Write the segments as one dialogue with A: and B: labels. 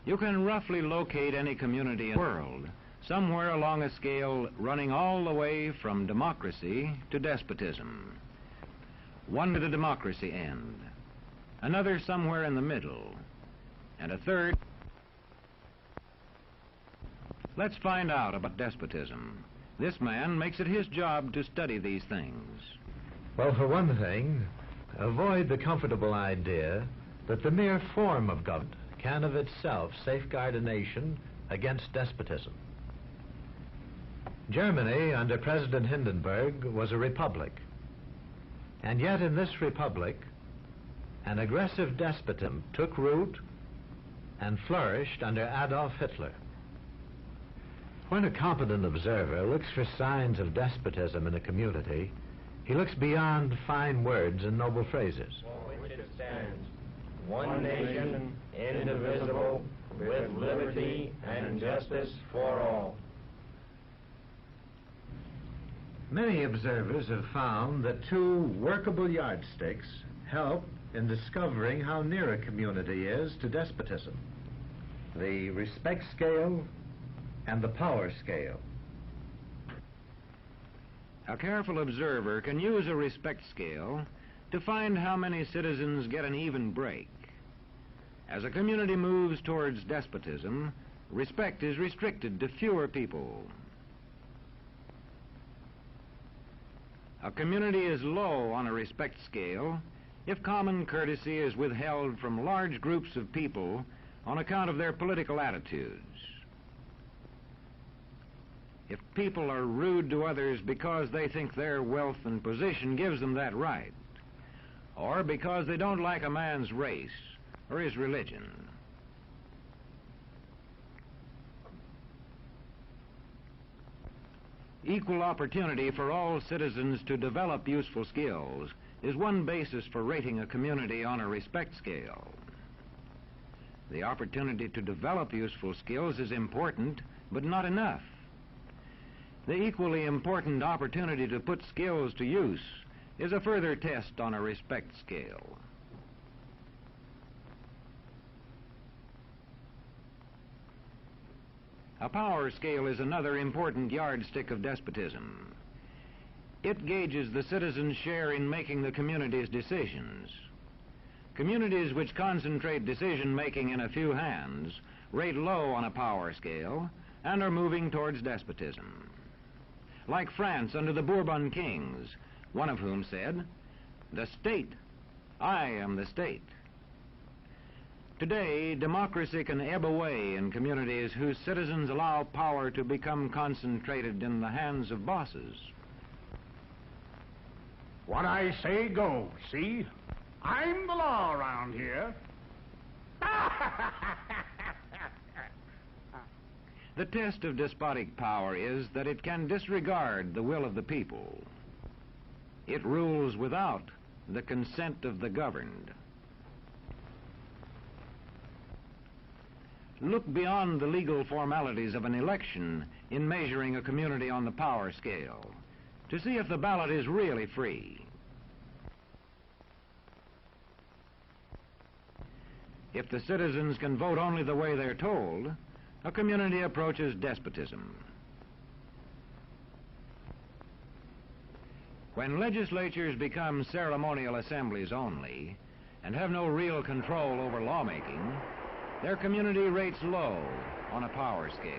A: You can roughly locate any community in the world, somewhere along a scale running all the way from democracy to despotism. One to the democracy end, another somewhere in the middle, and a third. Let's find out about despotism. This man makes it his job to study these things.
B: Well, for one thing, avoid the comfortable idea that the mere form of government can of itself safeguard a nation against despotism. Germany, under President Hindenburg, was a republic. And yet in this republic, an aggressive despotism took root and flourished under Adolf Hitler. When a competent observer looks for signs of despotism in a community, he looks beyond fine words and noble phrases.
C: For which it stands, one nation, indivisible, with liberty and justice for all.
B: Many observers have found that two workable yardsticks help in discovering how near a community is to despotism: the respect scale and the power scale.
A: A careful observer can use a respect scale to find how many citizens get an even break. As a community moves towards despotism, respect is restricted to fewer people. A community is low on a respect scale if common courtesy is withheld from large groups of people on account of their political attitudes. If people are rude to others because they think their wealth and position gives them that right, or because they don't like a man's race or his religion. Equal opportunity for all citizens to develop useful skills is one basis for rating a community on a respect scale. The opportunity to develop useful skills is important, but not enough. The equally important opportunity to put skills to use is a further test on a respect scale. A power scale is another important yardstick of despotism. It gauges the citizens' share in making the community's decisions. Communities which concentrate decision-making in a few hands rate low on a power scale and are moving towards despotism. Like France under the Bourbon kings, one of whom said, "The state, I am the state." Today, democracy can ebb away in communities whose citizens allow power to become concentrated in the hands of bosses.
D: What I say goes, see? I'm the law around here.
A: The test of despotic power is that it can disregard the will of the people. It rules without the consent of the governed. Look beyond the legal formalities of an election in measuring a community on the power scale to see if the ballot is really free. If the citizens can vote only the way they're told, a community approaches despotism. When legislatures become ceremonial assemblies only and have no real control over lawmaking, their community rates low on a power scale.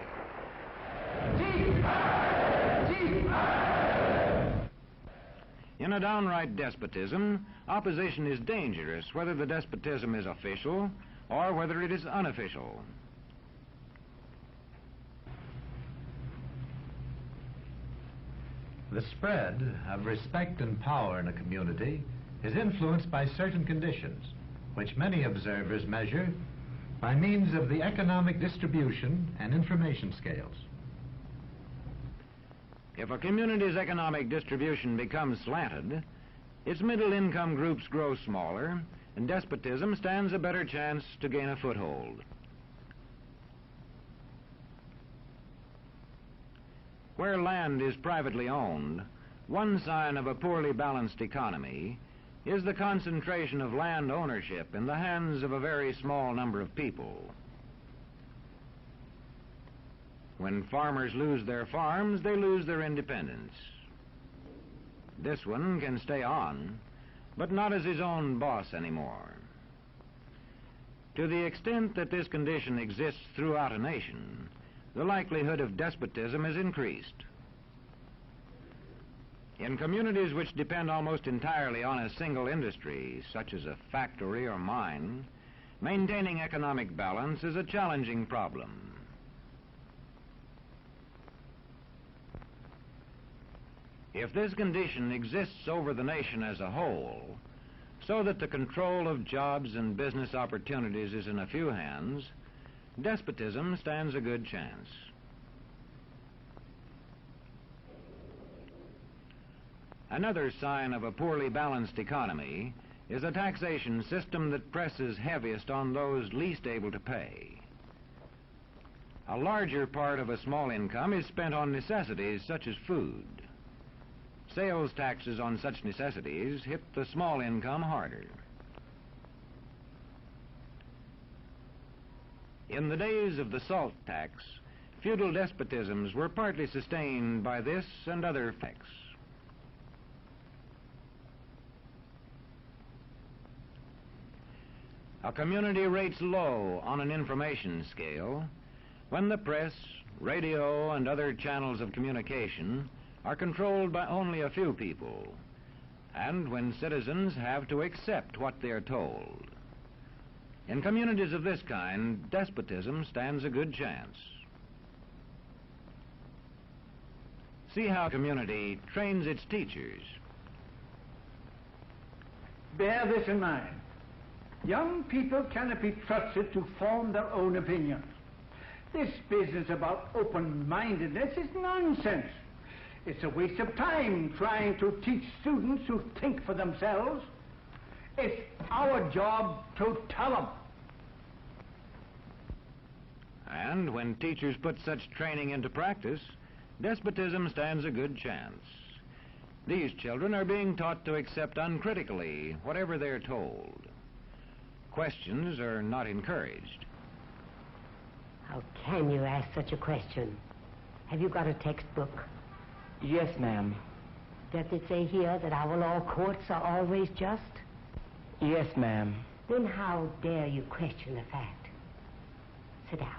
A: In a downright despotism, opposition is dangerous, whether the despotism is official or whether it is unofficial.
B: The spread of respect and power in a community is influenced by certain conditions, which many observers measure by means of the economic distribution and information scales.
A: If a community's economic distribution becomes slanted, its middle-income groups grow smaller, and despotism stands a better chance to gain a foothold. Where land is privately owned, one sign of a poorly balanced economy is the concentration of land ownership in the hands of a very small number of people. When farmers lose their farms, they lose their independence. This one can stay on, but not as his own boss anymore. To the extent that this condition exists throughout a nation, the likelihood of despotism is increased. In communities which depend almost entirely on a single industry, such as a factory or mine, maintaining economic balance is a challenging problem. If this condition exists over the nation as a whole, so that the control of jobs and business opportunities is in a few hands, despotism stands a good chance. Another sign of a poorly balanced economy is a taxation system that presses heaviest on those least able to pay. A larger part of a small income is spent on necessities such as food. Sales taxes on such necessities hit the small income harder. In the days of the salt tax, feudal despotisms were partly sustained by this and other effects. A community rates low on an information scale when the press, radio, and other channels of communication are controlled by only a few people, and when citizens have to accept what they are told. In communities of this kind, despotism stands a good chance. See how a community trains its teachers.
D: Bear this in mind. Young people cannot be trusted to form their own opinions. This business about open-mindedness is nonsense. It's a waste of time trying to teach students who think for themselves. It's our job to tell them.
A: And when teachers put such training into practice, despotism stands a good chance. These children are being taught to accept uncritically whatever they're told. Questions are not encouraged.
E: How can you ask such a question? Have you got a textbook?
F: Yes, ma'am.
E: Does it say here that our law courts are always just?
F: Yes, ma'am.
E: Then how dare you question the fact? Sit down.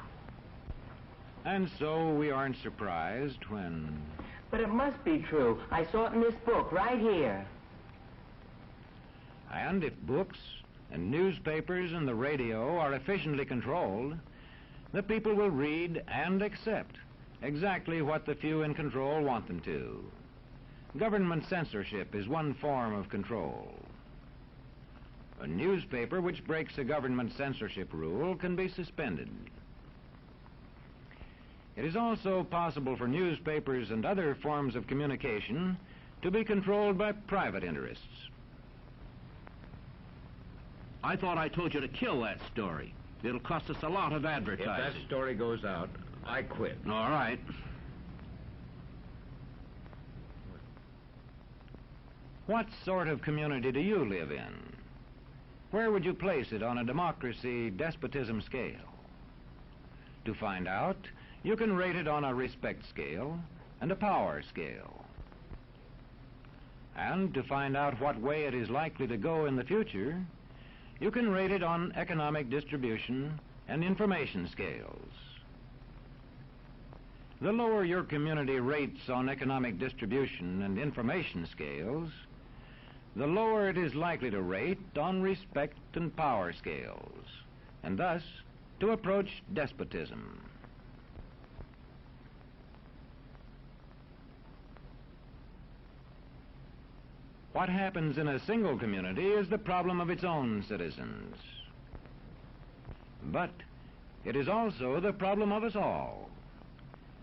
A: And so we aren't surprised when...
F: But it must be true. I saw it in this book, right here.
A: And if books and newspapers and the radio are efficiently controlled, the people will read and accept exactly what the few in control want them to. Government censorship is one form of control. A newspaper which breaks a government censorship rule can be suspended. It is also possible for newspapers and other forms of communication to be controlled by private interests.
G: I thought I told you to kill that story. It'll cost us a lot of advertising.
B: If that story goes out, I quit.
G: All right.
A: What sort of community do you live in? Where would you place it on a democracy-despotism scale? To find out, you can rate it on a respect scale and a power scale. And to find out what way it is likely to go in the future, you can rate it on economic distribution and information scales. The lower your community rates on economic distribution and information scales, the lower it is likely to rate on respect and power scales, and thus to approach despotism. What happens in a single community is the problem of its own citizens. But it is also the problem of us all,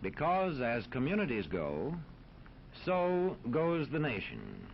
A: because as communities go, so goes the nation.